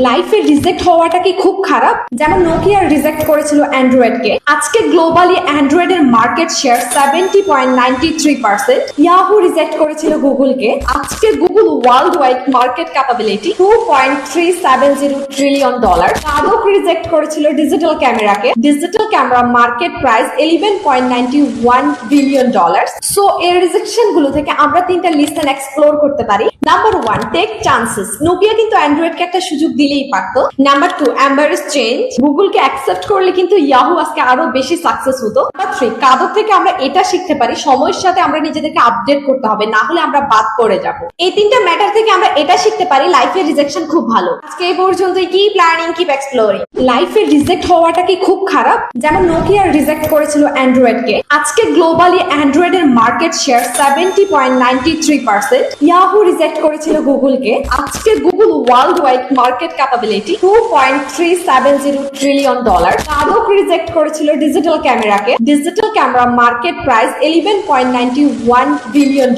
লাইফে রিজেক্ট হওয়াটা কি খুব খারাপ? যেমন নোকিয়া রিজেক্ট করেছিল অ্যান্ড্রয়েড কে। আজকে গ্লোবালি অ্যান্ড্রয়েড এর মার্কেট শেয়ার 70.93%। ইয়াহু রিজেক্ট করেছিল গুগল কে। আজকে Google world wide market capability $2.370 trillion. Kodak reject করেছিল ডিজিটাল ক্যামেরাকে। Digital camera market price $11.91 billion. So এর রিজেকশন গুলো থেকে আমরা তিনটা লিসন এক্সপ্লোর করতে পারি। Number 1, take chances. নোকিয়া কিন্তু অ্যান্ড্রয়েড কে একটা সুযোগ দিলেই পারতো। নাম্বার 2, এম্বারেস চেঞ্জ। গুগল কে অ্যাকসেপ্ট করলে কিন্তু ইয়াহু আজকে আরো বেশি সাকসেস হতো। নাম্বার 3, কাদক থেকে আমরা এটা শিখতে পারি সময়ের সাথে আমরা নিজেদেরকে আপডেট করতে হবে, না হলে আমরা বাদ পড়ে যাব। এই তিনটা ম্যাটার থেকে আমরা এটা শিখতে পারি লাইফে রিজেকশন খুব ভালো। আজকে এই পর্যন্তই। Keep planning, keep exploring. লাইফে রিজেক্ট হওয়াটা কি খুব খারাপ? যেমন নোকিয়া রিজেক্ট করেছিল অ্যান্ড্রয়েড কে। আজকে গ্লোবালি অ্যান্ড্রয়েড এর মার্কেট শেয়ার 70.93%। ইয়াহু রিজেক্ট করেছিল গুগল কে। আজকে Google world wide market capability $2.370 trillion. Kodak reject করেছিল ডিজিটাল ক্যামেরাকে। Digital camera market price $11.91 billion.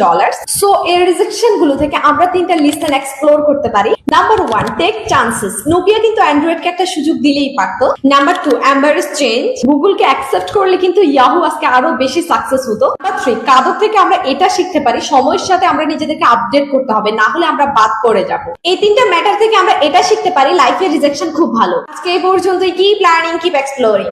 So এর রিজেকশন গুলো থেকে আমরা তিনটা লিসন এক্সপ্লোর করতে পারি। Number 1, take chances. নোকিয়া কিন্তু অ্যান্ড্রয়েড কে একটা সুযোগ দিলেই পারতো। নাম্বার 2, এম্বারেস চেঞ্জ। গুগল কে অ্যাকসেপ্ট করলে কিন্তু ইয়াহু আজকে আরো বেশি সাকসেস হতো। নাম্বার 3, কাদক থেকে আমরা এটা শিখতে পারি সময়ের সাথে আমরা নিজেদেরকে আপডেট করতে হবে, না হলে আমরা বাদ পড়ে যাব। এই তিনটা ম্যাটার থেকে আমরা এটা শিখতে পারি লাইফে রিজেকশন খুব ভালো। আজকে এই পর্যন্তই। Keep planning, keep exploring.